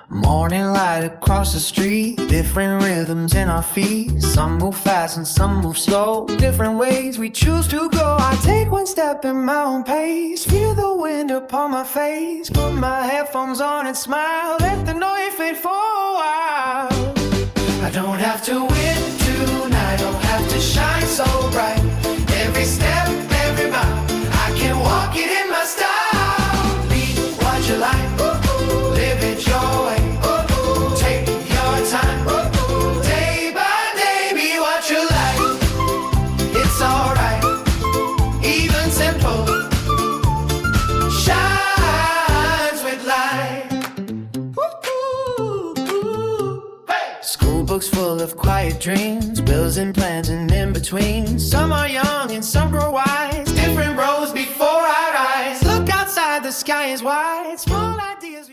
Morning light across the street, different rhythms in our feet. Some move fast and some move slow, different ways we choose to go. I take one step in my own pace, feel the wind upon my face, put my headphones on and smile, let the noise fade for a while. I don't have to win tonight, don't have to shine so bright. Every step, every mile, I can walk it in my style. Be what you like, live it your way. Take your time, day by day, be what you like. It's alright, even simple shines with light. School books full of quiet dreams, bills and plans and in between. Some are young and some grow wise, different roads before our eyes. Look outside, the sky is wide, small ideas.